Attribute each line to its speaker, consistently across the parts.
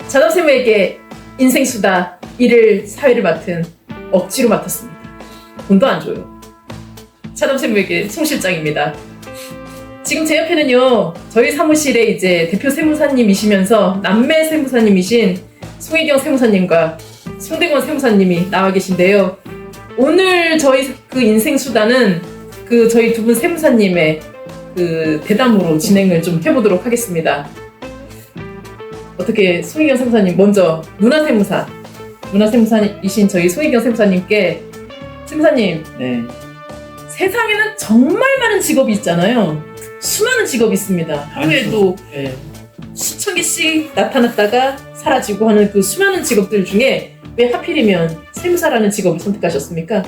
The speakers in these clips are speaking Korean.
Speaker 1: 전업세무에게 인생수다 일을 사회를 맡은 억지로 맡았습니다. 돈도 안 줘요. 전업세무에게 송 실장입니다. 지금 제 옆에는요, 저희 사무실에 이제 대표 세무사님이시면서 남매 세무사님이신 송혜경 세무사님과 송대권 세무사님이 나와 계신데요. 오늘 저희 그 인생수다는 그 저희 두 분 세무사님의 그 대담으로 진행을 좀 해보도록 하겠습니다. 어떻게 송혜경 세무사님 먼저 문화 세무사이신 저희 송혜경 세무사님께 세무사님,
Speaker 2: 네.
Speaker 1: 세상에는 정말 많은 직업이 있잖아요. 수많은 직업이 있습니다. 하루에도
Speaker 2: 네.
Speaker 1: 수천 개씩 나타났다가 사라지고 하는 그 수많은 직업들 중에 왜 하필이면 세무사라는 직업을 선택하셨습니까?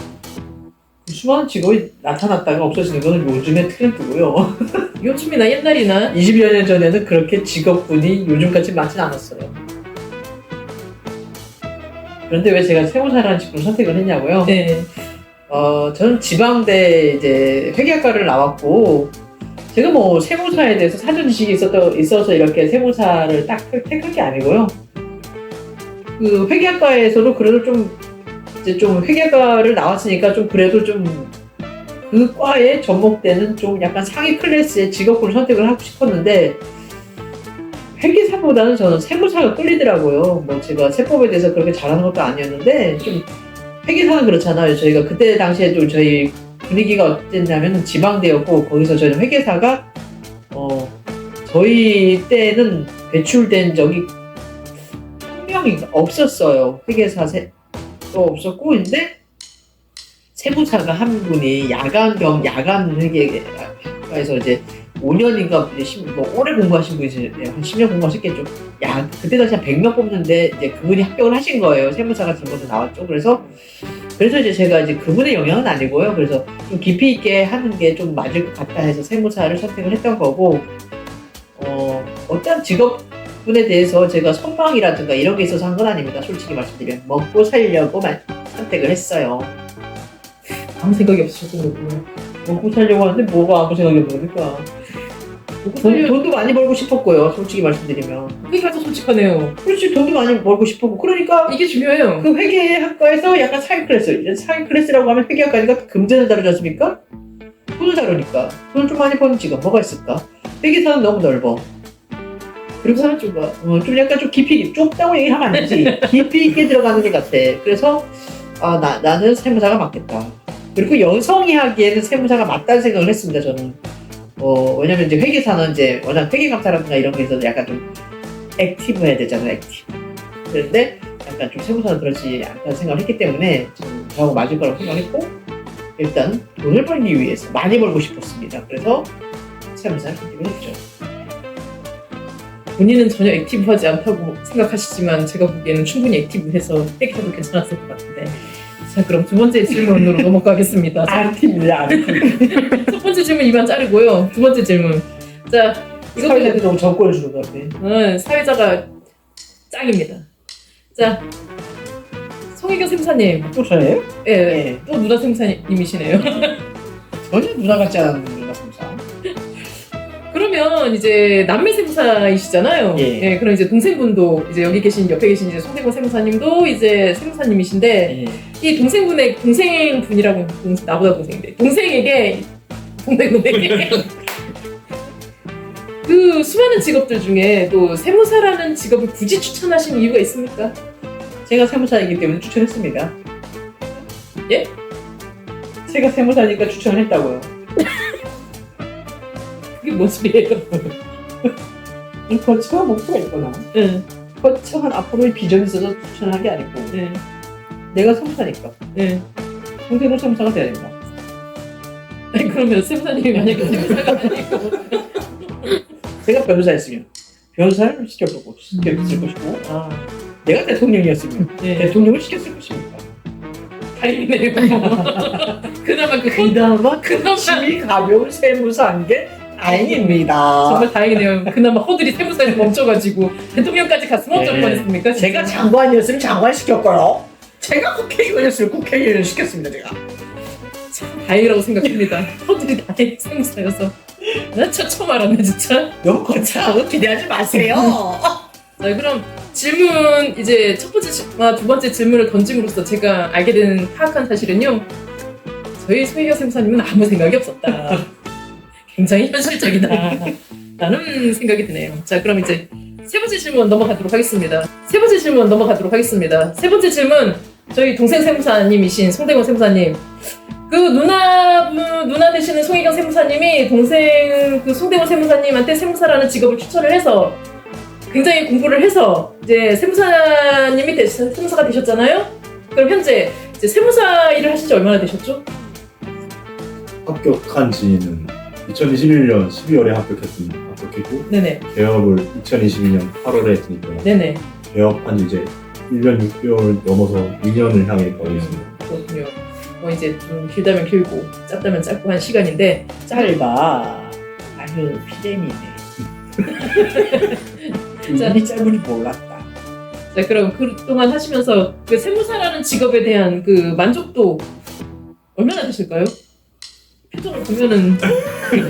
Speaker 2: 수많은 직업이 나타났다가 없어지는 건 요즘의 트렌드고요.
Speaker 1: 요즘이나 옛날이나
Speaker 2: 20여 년 전에는 그렇게 직업군이 요즘까지 많진 않았어요. 그런데 왜 제가 세무사라는 직업을 선택을 했냐고요?
Speaker 1: 네.
Speaker 2: 저는 지방대 이제 회계학과를 나왔고, 제가 뭐 세무사에 대해서 사전 지식이 있어서 이렇게 세무사를 딱 택한 게 아니고요. 그 회계학과에서도 그래도 좀 회계학과를 나왔으니까 좀 그래도 좀 그 과에 접목되는 좀 약간 상위 클래스의 직업군을 선택을 하고 싶었는데, 회계사보다는 저는 세무사가 끌리더라고요. 뭐 제가 세법에 대해서 그렇게 잘하는 것도 아니었는데, 좀 회계사는 그렇잖아요. 저희가 그때 당시에도 저희 분위기가 어땠냐면 지방대였고, 거기서 저희는 회계사가 저희 때는 배출된 적이 한 명이 없었어요. 회계사도 없었고, 근데 세무사가 한 분이 야간 회계사에서 이제 5년인가 오래 공부하신 분이세요. 한 10년 공부하셨겠죠. 그때 당시 한 100명 뽑는데 이제 그분이 합격을 하신 거예요. 세무사가 지금부터 나왔죠. 그래서 이제 제가 이제 그분의 영향은 아니고요. 그래서 좀 깊이 있게 하는 게 좀 맞을 것 같다 해서 세무사를 선택을 했던 거고, 어떤 직업군에 대해서 제가 선망이라든가 이런 게 있어서 한 건 아닙니다. 솔직히 말씀드리면 먹고 살려고만 선택을 했어요.
Speaker 1: 아무 생각이 없으셨던 거고요.
Speaker 2: 먹고 살려고 하는데 뭐가 아무 생각이 없는 거니까. 돈도 많이 벌고 싶었고요. 솔직히 말씀드리면.
Speaker 1: 회계가 더 솔직하네요.
Speaker 2: 그렇지, 돈도 많이 벌고 싶었고. 그러니까
Speaker 1: 이게 중요해요.
Speaker 2: 그 회계학과에서 약간 상위 클래스. 상위 클래스라고 하면 회계학과니까 금전을 다루지 않습니까? 돈을 다루니까. 돈을 좀 많이 버는 직업 뭐가 있을까? 회계사는 너무 넓어. 그리고 좀 약간 좀 깊이 있게, 좁다고 얘기하면 안 되지. 깊이 있게 들어가는 게 같아. 그래서 나는 세무사가 맞겠다. 그리고 여성이 하기에는 세무사가 맞다는 생각을 했습니다. 저는. 왜냐면 이제 회계사는 이제 워낙 회계감사라든가 이런 게 있어서 약간 좀 액티브해야 되잖아요. 액티브. 그런데 약간 좀 세무사는 그렇지 않다는 생각을 했기 때문에 저하고 맞을 거라고 생각했고, 일단 돈을 벌기 위해서 많이 벌고 싶었습니다. 그래서 세무사를 선택을 했죠.
Speaker 1: 본인은 전혀 액티브하지 않다고 생각하시지만 제가 보기에는 충분히 액티브해서 회계사도 괜찮았을 것 같은데. 자, 그럼 두 번째 질문으로 넘어가겠습니다.
Speaker 2: 안티입니다.
Speaker 1: 첫 번째 질문 이만 자르고요. 두 번째 질문. 자,
Speaker 2: 사회자한테 너무 정권을 주는 것 같아.
Speaker 1: 사회자가 짱입니다. 자, 송혜경 세무사님.
Speaker 2: 또 저예요?
Speaker 1: 예,
Speaker 2: 네.
Speaker 1: 또 누나 세무사님이시네요.
Speaker 2: 전혀 누나 같지 않은 누나 세무사.
Speaker 1: 그러면 이제 남매 세무사이시잖아요.
Speaker 2: 예.
Speaker 1: 그럼 이제 동생분도 이제 옆에 계신 이제 송대권 세무사님도 이제 세무사님이신데,
Speaker 2: 네.
Speaker 1: 이 동생분이라고 나보다 동생인데 동생에게 그 수많은 직업들 중에 또 세무사라는 직업을 굳이 추천하신 이유가 있습니까?
Speaker 2: 제가 세무사이기 때문에 추천했습니다.
Speaker 1: 예?
Speaker 2: 제가 세무사니까 추천을 했다고요.
Speaker 1: 그게 뭔 소리예요?
Speaker 2: 이 거창한 목표가 있거나
Speaker 1: 응.
Speaker 2: 거창한 앞으로의 비전이 있어서 추천한 게 아니고,
Speaker 1: 네.
Speaker 2: 내가 세무사니까
Speaker 1: 네.
Speaker 2: 동생도 세무사가 돼야 된다.
Speaker 1: 아니 그러면 세무사님이 만약에 세무사가 아니고
Speaker 2: 내가 변호사였으면 변호사를 시켰을 것이고, 내가 대통령이었으면
Speaker 1: 네.
Speaker 2: 대통령을 시켰을 것입니다.
Speaker 1: 다행이네요. 그나마
Speaker 2: 힘이 가벼운 세무사인 게 다행입니다.
Speaker 1: 정말 다행이네요. 그나마 허들이 세무사에서 멈춰가지고 대통령까지 갔으면 어쩔
Speaker 2: 네.
Speaker 1: 뻔했습니까?
Speaker 2: 제가 장관이었으면 장관 시켰고요. 제가 국회의원이었으면 국회의원을 시켰습니다, 제가.
Speaker 1: 참 다행이라고 생각합니다. 터들이 다행 세무사여서. 나 처음 알았네 진짜.
Speaker 2: 너무 거창하고 기대하지 마세요.
Speaker 1: 자 그럼 질문 이제 첫 번째 두 번째 질문을 던짐으로써 제가 알게 된 파악한 사실은요. 저희 소희경 세무사님은 아무 생각이 없었다. 굉장히 현실적이다. 라는 생각이 드네요. 자 그럼 이제 세 번째 질문 넘어가도록 하겠습니다. 세 번째 질문 저희 동생 세무사님이신 송대건 세무사님. 그 누나 되시는 송혜경 세무사님이 동생 그 송대건 세무사님한테 세무사라는 직업을 추천을 해서 굉장히 공부를 해서 이제 세무사가 되셨잖아요. 그럼 현재 이제 세무사 일을 하신 지 얼마나 되셨죠?
Speaker 3: 합격한 지는 2021년 12월에 합격했고
Speaker 1: 네네.
Speaker 3: 개업을 2022년 8월에 했으니까
Speaker 1: 네네.
Speaker 3: 개업한 지 이제 1년 6개월 넘어서 2년을 향해 가고 있습니다.
Speaker 1: 그렇군요. 이제 좀 길다면 길고 짧다면 짧고 한 시간인데
Speaker 2: 짧아. 아유, 피렘이네. 일이 짧으니 몰랐다.
Speaker 1: 자 그럼 그동안 하시면서 그 세무사라는 직업에 대한 그 만족도 얼마나 되실까요? 표정을 보면은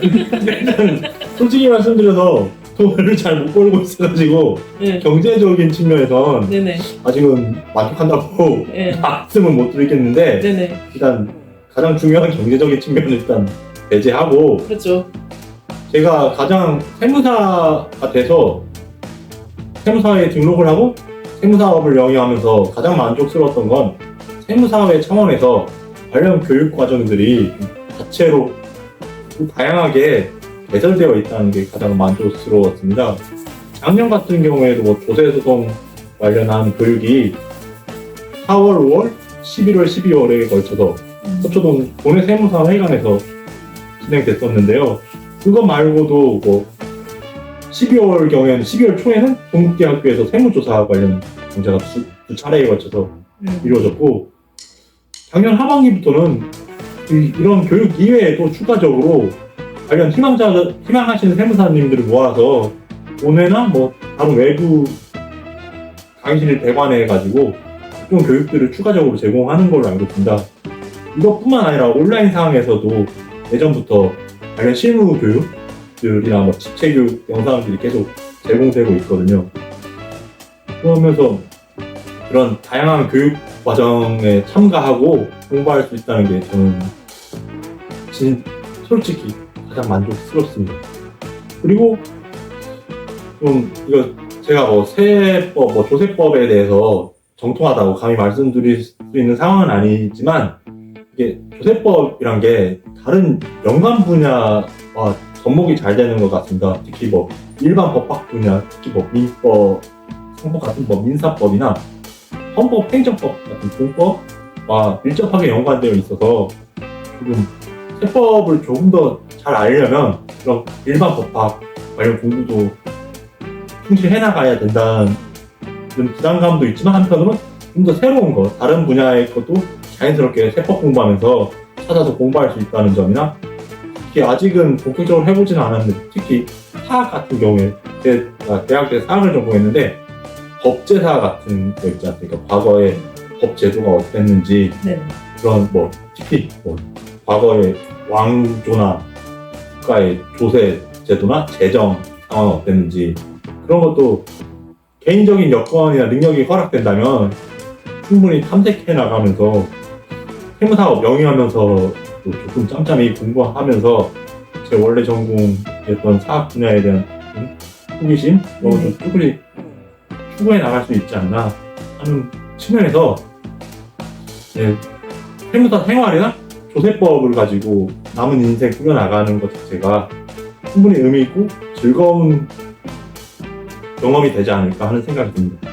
Speaker 3: 일단 솔직히 말씀드려서 돈을 잘 못 벌고 있어가지고
Speaker 1: 네.
Speaker 3: 경제적인 측면에선
Speaker 1: 네네.
Speaker 3: 아직은 만족한다고
Speaker 1: 네.
Speaker 3: 말씀은 못 드리겠는데
Speaker 1: 네네.
Speaker 3: 일단 가장 중요한 경제적인 측면은 일단 배제하고
Speaker 1: 그렇죠.
Speaker 3: 제가 가장 세무사가 돼서 세무사에 등록을 하고 세무사업을 영위하면서 가장 만족스러웠던 건 세무사회 차원에서 관련 교육 과정들이 자체로 다양하게 개설되어 있다는 게 가장 만족스러웠습니다. 작년 같은 경우에도 뭐 조세소송 관련한 교육이 4월, 5월, 11월, 12월에 걸쳐서 서초동 도내세무사회관에서 진행됐었는데요. 그거 말고도 뭐 12월 경우에는 12월 초에는 동국대학교에서 세무조사 관련 강좌가 두 차례에 걸쳐서 이루어졌고 작년 하반기부터는 이런 교육 이외에도 추가적으로 관련 희망하시는 세무사님들을 모아서 온회나 뭐 다른 외부 강의실을 대관해가지고 좀 교육들을 추가적으로 제공하는 걸로 알고 있습니다. 이것뿐만 아니라 온라인 상황에서도 예전부터 관련 실무 교육들이나 뭐 집체 교육 영상들이 계속 제공되고 있거든요. 그러면서 그런 다양한 교육 과정에 참가하고 공부할 수 있다는 게 저는 솔직히 가장 만족스럽습니다. 그리고 좀 이거 제가 뭐 세법, 뭐 조세법에 대해서 정통하다고 감히 말씀드릴 수 있는 상황은 아니지만 이게 조세법이란 게 다른 연관 분야와 접목이 잘 되는 것 같습니다. 특히 뭐 일반 법학 분야, 특히 뭐 민법, 상법 같은 뭐 민사법이나 헌법, 행정법 같은 공법과 밀접하게 연관되어 있어서 조금 세법을 조금 더 잘 알려면 그런 일반 법학 관련 공부도 충실해 나가야 된다는 부담감도 있지만 한편으로는 좀 더 새로운 거, 다른 분야의 것도 자연스럽게 세법 공부하면서 찾아서 공부할 수 있다는 점이나 특히 아직은 본격적으로 해보지는 않았는데 특히 사학 같은 경우에 제가 대학 때 사학을 전공했는데 법제사 같은 거 있지 않습니까? 과거에 법 제도가 어땠는지
Speaker 1: 네.
Speaker 3: 그런 뭐 특히 뭐 과거의 왕조나 국가의 조세 제도나 재정 상황은 어땠는지 그런 것도 개인적인 여건이나 능력이 허락된다면 충분히 탐색해 나가면서 세무사업 영위하면서 또 조금 짬짬이 공부하면서 제 원래 전공이었던 사학 분야에 대한 호기심 이런 것도 조금씩 추구해 나갈 수 있지 않나 하는 측면에서 세무사 생활이나 조세법을 가지고 남은 인생 꾸려나가는 것 자체가 충분히 의미 있고 즐거운 경험이 되지 않을까 하는 생각이 듭니다.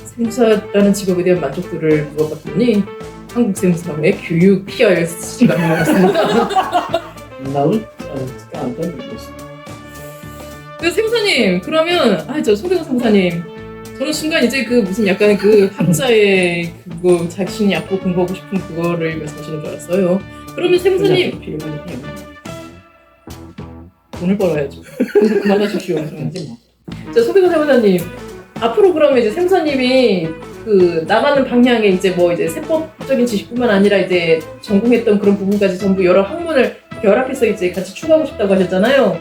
Speaker 1: 세무사라는 직업에 대한 만족도를 물어봤더니 한국 세무사회 교육 PRC가 나왔습니다.
Speaker 2: 나는 안 던지겠어.
Speaker 1: 그 세무사님 그러면 저 송대건 세무사님 저는 순간 이제 그 무슨 약간 그 학자의 그거 자신이 앞으로 공부하고 싶은 그거를 말씀하시는 줄 알았어요. 그러면 세무사님 돈을 벌어야죠. 그만하십시오.
Speaker 2: 하지 뭐.
Speaker 1: 자, 송대건 세무사님 앞으로 그러면 이제 세무사님이 그 나가는 방향에 이제 뭐 이제 세법적인 지식뿐만 아니라 이제 전공했던 그런 부분까지 전부 여러 학문을 결합해서 이제 같이 추가하고 싶다고 하셨잖아요.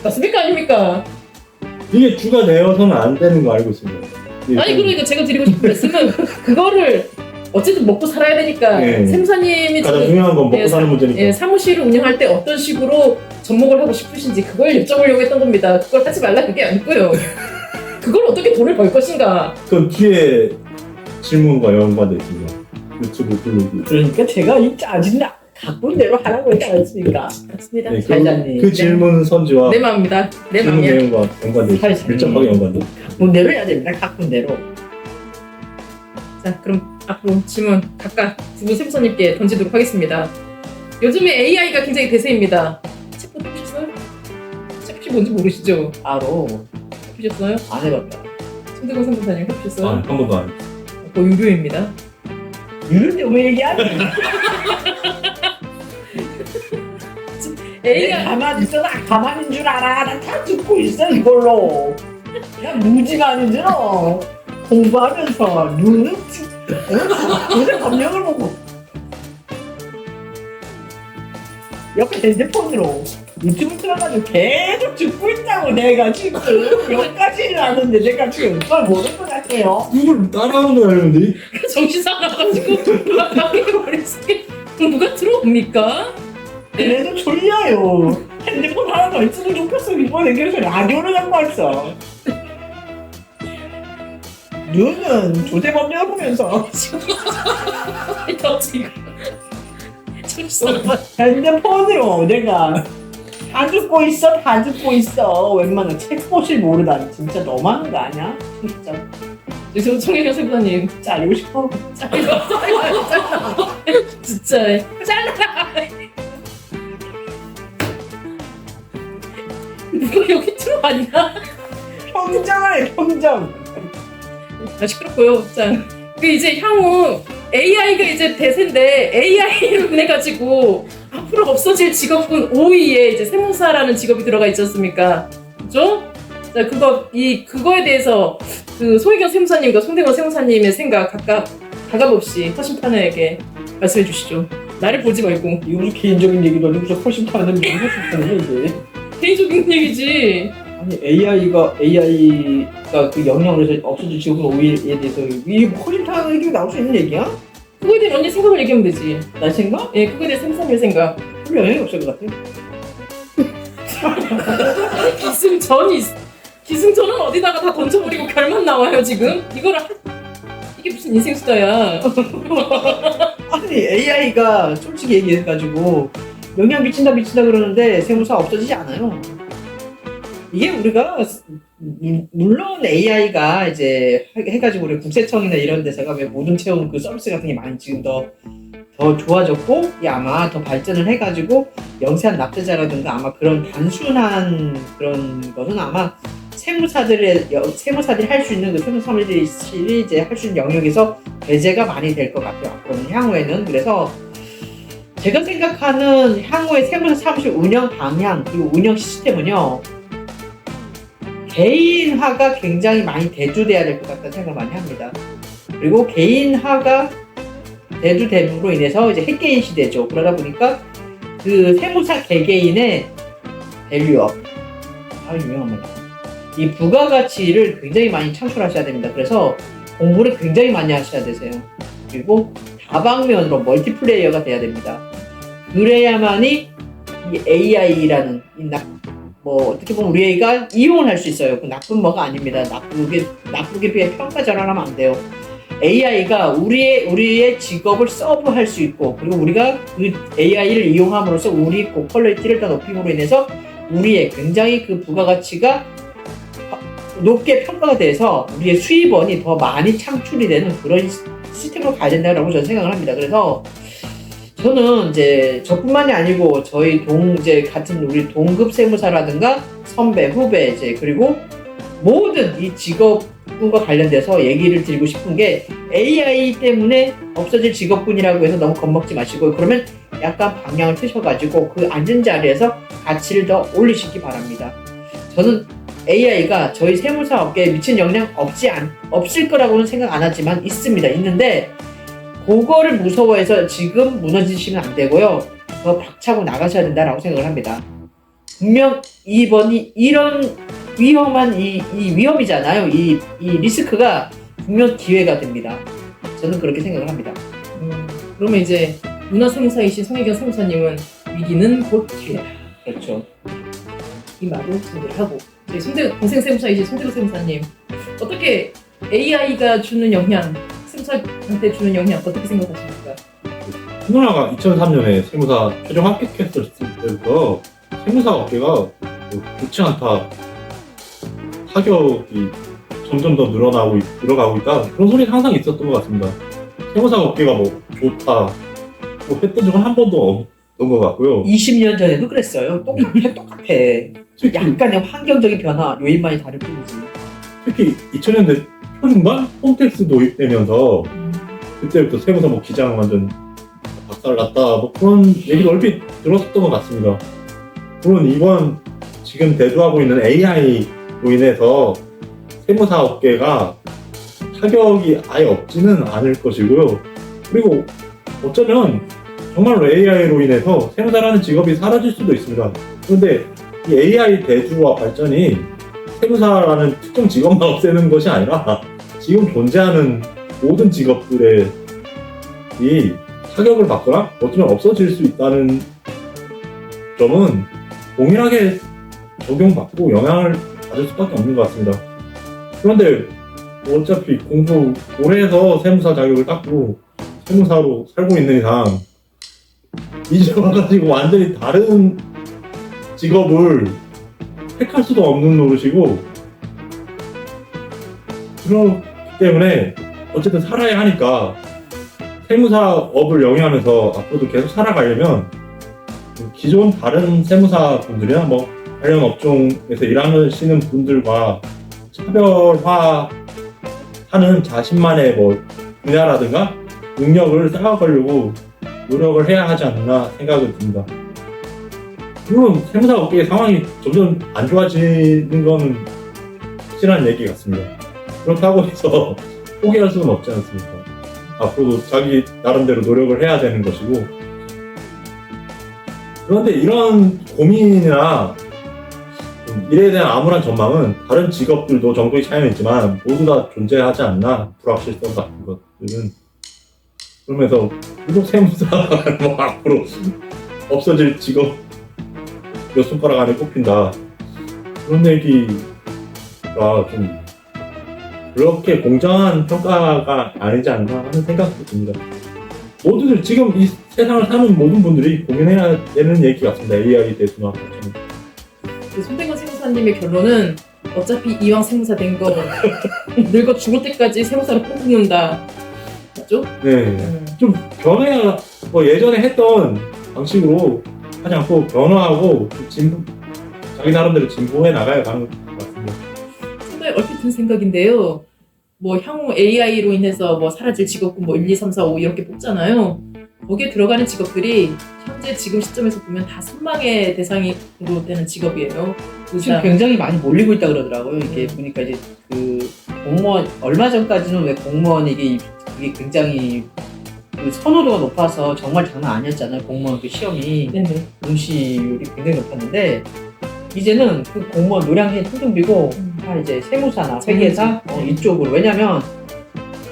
Speaker 1: 맞습니까 아닙니까?
Speaker 3: 이게 주가 되어서는 안 되는 거 알고 있습니다. 이게
Speaker 1: 아니
Speaker 3: 좀-
Speaker 1: 그러니까 제가 드리고 싶은 말씀은 그거를 어쨌든 먹고 살아야 되니까
Speaker 3: 네.
Speaker 1: 샘사님이
Speaker 3: 가장
Speaker 1: 지금
Speaker 3: 중요한 건 먹고
Speaker 1: 예,
Speaker 3: 사는 문제니까.
Speaker 1: 예, 사무실을 운영할 때 어떤 식으로 접목을 하고 싶으신지 그걸 여쭤보려고 했던 겁니다. 그걸 하지 말라 그게 아니고요. 그걸 어떻게 돈을 벌 것인가.
Speaker 3: 그 뒤에 질문과 연관돼 있습니다. 유튜브 블로그.
Speaker 2: 그러니까 제가 이 짜증나 갖고 대로 하라고 했지 않습니까?
Speaker 1: 맞습니다.
Speaker 3: 네,
Speaker 2: 사장님.
Speaker 3: 그 질문 선지와
Speaker 1: 내 마음입니다. 내
Speaker 3: 질문
Speaker 1: 마음이야.
Speaker 3: 내용과 연관돼 있습니다.
Speaker 2: 사장님.
Speaker 3: 밀접하게 연관돼.
Speaker 2: 갖고 대로 해야 됩니다. 갖고 대로.
Speaker 1: 자, 그럼 앞으로 질문 각각 두 분 샘사님께 던지도록 하겠습니다. 요즘에 AI가 굉장히 대세입니다. 챗봇 해보셨어요? 챗봇이 뭔지 모르시죠?
Speaker 2: 바로
Speaker 1: 해보셨어요?
Speaker 2: 안 해봤다.
Speaker 1: 손대건 선생님 해보셨어요?
Speaker 3: 아, 한 번도 안 했어요.
Speaker 1: 그거 유료입니다.
Speaker 2: 이런데 왜 얘기하니?
Speaker 1: AI가
Speaker 2: 가만히 있어. 나 가만히 줄 알아. 나 다 듣고 있어 이걸로. 그냥 무지가 아니잖아. 공부하면서 눈은 요새 검역을 보고 옆에 핸드폰으로 유튜브 틀어가지고 계속 듣고 있다고 내가 지금 여기까지는 아는데 내가 지금 그걸 모르는 것 같아요.
Speaker 3: 이걸 따라하는 거 알는데
Speaker 1: 정신 사나가지고 머릿속에 공부가 들어옵니까?
Speaker 2: 그래도 졸려요. 핸드폰 하나 더 있으면 좋겠어. 이번에 그래서 라디오를 갖고 왔어. 눈은 조대범녀 보면서
Speaker 1: 저 지금 정신
Speaker 2: 핸드폰으로 내가 다 듣고 있어, 다 듣고 있어. 웬만한 책봇을 모르다니 진짜 너무하는 거 아니야? 진짜
Speaker 1: 지금 청해경 선생님
Speaker 2: 짜리고 싶어.
Speaker 1: 잘라 진짜 잘라 누가 여기 들어왔냐?
Speaker 2: 평정하네 평정.
Speaker 1: 아 시끄럽고요. 자, 그 이제 향후 AI가 이제 대세인데 AI로 인해 가지고 앞으로 없어질 직업군 5위에 이제 세무사라는 직업이 들어가 있지 않습니까? 그죠? 자, 그거에 대해서 그 소혜경 세무사님과 송대건 세무사님의 생각 각각 가감없이 허심탄회하게 말씀해 주시죠. 나를 보지 말고
Speaker 2: 이거 무슨 개인적인 얘기도 아니고 무슨 훨씬타는 얘기가 이게.
Speaker 1: 개인적인 얘기지.
Speaker 2: 아니 AI가 그 영향으로 해서 없어질 직업은 오일에 대해서 이게 훨씬타는 얘기가 나올 수 있는 얘기야?
Speaker 1: 그거에 대한 언니 생각을 얘기하면 되지.
Speaker 2: 날 생각?
Speaker 1: 예, 그거에 대해 세무사님의 생각.
Speaker 2: 별 영향이 없을 것 같아.
Speaker 1: 기승전은 어디다가 다 던져버리고 결만 나와요 지금. 이게 무슨 인생 수다야.
Speaker 2: 아니 AI가 솔직히 얘기해가지고 영향 미친다 그러는데 세무사 없어지지 않아요. 이게 우리가 물론 AI가 이제 해가지고 우리 국세청이나 이런 데서가 왜 모든 채용 그 서비스 같은 게 많이 지금 더 좋아졌고 이게 아마 더 발전을 해가지고 영세한 납세자라든가 아마 그런 단순한 그런 것은 아마 세무사들이 할 수 있는 그 세무사들이 이제 할 수 있는 영역에서 배제가 많이 될 것 같아요. 앞으로는 향후에는. 그래서 제가 생각하는 향후의 세무사 사무실 운영 방향 그리고 운영 시스템은요 개인화가 굉장히 많이 대두돼야 될 것 같다는 생각을 많이 합니다. 그리고 개인화가 대두됨으로 인해서 이제 핵개인 시대죠. 그러다 보니까 그 세무사 개개인의 밸류업 유명합니다. 이 부가가치를 굉장히 많이 창출하셔야 됩니다. 그래서 공부를 굉장히 많이 하셔야 되세요. 그리고 다방면으로 멀티플레이어가 돼야 됩니다. 그래야만이 이 AI라는 뭐 어떻게 보면 우리 애가 이용을 할 수 있어요. 그 나쁜 뭐가 아닙니다. 나쁘게 비해 평가 전환하면 안 돼요. AI가 우리의 직업을 서브할 수 있고 그리고 우리가 그 AI를 이용함으로써 우리 그 퀄리티를 더 높임으로 인해서 우리의 굉장히 그 부가가치가 높게 평가가 돼서 우리의 수입원이 더 많이 창출이 되는 그런 시스템으로 가야 된다고 저는 생각을 합니다. 그래서 저는 이제 저뿐만이 아니고 저희 이제 같은 우리 동급 세무사라든가 선배, 후배 이제 그리고 모든 이 직업군과 관련돼서 얘기를 드리고 싶은 게 AI 때문에 없어질 직업군이라고 해서 너무 겁먹지 마시고 그러면 약간 방향을 트셔가지고 그 앉은 자리에서 가치를 더 올리시기 바랍니다. 저는 AI가 저희 세무사 업계에 미친 영향 없을 거라고는 생각 안 하지만 있습니다. 있는데 그거를 무서워해서 지금 무너지시면 안 되고요. 더 박차고 나가셔야 된다라고 생각을 합니다. 분명 이번이 이런 위험한 이 위험이잖아요. 이 리스크가 분명 기회가 됩니다. 저는 그렇게 생각을 합니다.
Speaker 1: 그러면 이제 문화세무사이신 송혜경 세무사님은 위기는 곧 기회다.
Speaker 2: 그렇죠.
Speaker 1: 이 말로 정리를 하고 저희 동생 세무사이신 송대구 세무사님 어떻게 AI가 주는 영향, 세무사한테 주는 영향 어떻게 생각하십니까?
Speaker 3: 누나가 2003년에 세무사 최종 합격했을 때부터 세무사 업계가 좋지 않다, 타격이 점점 더 늘어가고 있다, 그런 소리 항상 있었던 것 같습니다. 세무사 업계가 뭐 좋다 뭐 했던 적은 한 번도 없던 것 같고요.
Speaker 2: 20년 전에도 그랬어요. 똑같아. 약간의 환경적인 변화 요인만이 다를 뿐이지.
Speaker 3: 특히 2000년대 초중반 홈택스 도입되면서 그때부터 세무사 뭐 기장 완전 박살났다 뭐 그런 얘기를 얼핏 들었었던 것 같습니다. 물론 이번 지금 대두하고 있는 AI로 인해서 세무사 업계가 타격이 아예 없지는 않을 것이고요. 그리고 어쩌면 정말로 AI로 인해서 세무사라는 직업이 사라질 수도 있습니다. 그런데 이 AI 대두와 발전이 세무사라는 특정 직업만 없애는 것이 아니라 지금 존재하는 모든 직업들의 이 타격을 받거나 어쩌면 없어질 수 있다는 점은 동일하게 적용받고 영향을 받을 수밖에 없는 것 같습니다. 그런데 어차피 공부 오래 해서 세무사 자격을 땄고 세무사로 살고 있는 이상 이제 와가지고 완전히 다른 직업을 택할 수도 없는 노릇이고, 그렇기 때문에 어쨌든 살아야 하니까 세무사업을 영위하면서 앞으로도 계속 살아가려면 기존 다른 세무사 분들이나 뭐 관련 업종에서 일하시는 분들과 차별화하는 자신만의 뭐 분야라든가 능력을 쌓아가려고 노력을 해야 하지 않나 생각이 듭니다. 물론 세무사 업계의 상황이 점점 안 좋아지는 건 확실한 얘기 같습니다. 그렇다고 해서 포기할 수는 없지 않습니까? 앞으로도 자기 나름대로 노력을 해야 되는 것이고, 그런데 이런 고민이나 미래에 대한 암울한 전망은 다른 직업들도 정도의 차이는 있지만 모두 다 존재하지 않나, 불확실성 같은 것들은. 그러면서 유독 세무사가 뭐 앞으로 없어질 직업 몇 손가락 안에 꼽힌다, 그런 얘기가 좀 그렇게 공정한 평가가 아니지 않나 하는 생각도 듭니다. 모두들 지금 이 세상을 사는 모든 분들이 고민해야 되는 얘기 같습니다. AI 대수나 발전.
Speaker 1: 손대건 세무사님의 결론은 어차피 이왕 세무사 된 거 늙어 죽을 때까지 세무사로 뽑는다. 맞죠?
Speaker 3: 네. 좀 변해야, 뭐 예전에 했던 방식으로 하지 않고 변화하고 자기 나름대로 진보해 나가야 하는 것 같습니다.
Speaker 1: 상당히 얼핏 든 생각인데요. 뭐 향후 AI로 인해서 뭐 사라질 직업군 뭐 1, 2, 3, 4, 5 이렇게 뽑잖아요. 거기에 들어가는 직업들이 현재 지금 시점에서 보면 다 선망의 대상으로 되는 직업이에요.
Speaker 2: 지금 굉장히 많이 몰리고 있다 그러더라고요. 이게 보니까 이제 그 공무원, 얼마 전까지는 왜 공무원 이게 굉장히 그 선호도가 높아서 정말 장난 아니었잖아요. 공무원 그 시험이
Speaker 1: 네네.
Speaker 2: 응시율이 굉장히 높았는데 이제는 그 공무원 노량진 통정비고 다 이제 세무사나 회계사 이쪽으로, 왜냐면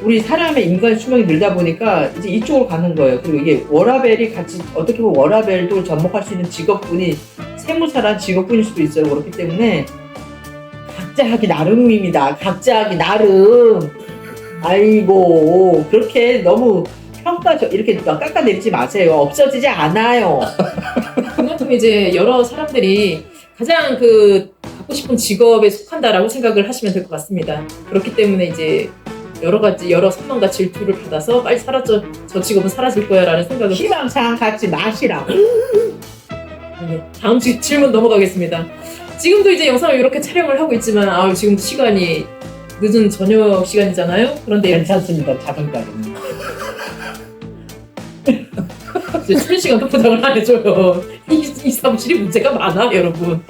Speaker 2: 우리 사람의 인간 수명이 늘다 보니까 이제 이쪽으로 가는 거예요. 그리고 이게 워라밸이 같이, 어떻게 보면 워라밸도 접목할 수 있는 직업군이 세무사란 직업군일 수도 있어요. 그렇기 때문에 각자 하기 나름입니다. 각자 하기 나름. 아이고, 그렇게 너무 이렇게 깎아내리지 마세요. 없어지지 않아요.
Speaker 1: 그만큼 이제 여러 사람들이 가장 갖고 싶은 직업에 속한다라고 생각을 하시면 될 것 같습니다. 그렇기 때문에 이제 여러 선망과 질투를 받아서 빨리 사라져, 저 직업은 사라질 거야 라는 생각을.
Speaker 2: 희망사항 갖지 마시라고.
Speaker 1: 다음 질문 넘어가겠습니다. 지금도 이제 영상을 이렇게 촬영을 하고 있지만 지금 시간이 늦은 저녁 시간이잖아요. 그런데
Speaker 2: 괜찮습니다. 자동까지는.
Speaker 1: 이제 출근 시간도 부담을 안 해줘요. 이 사무실이 문제가 많아, 여러분.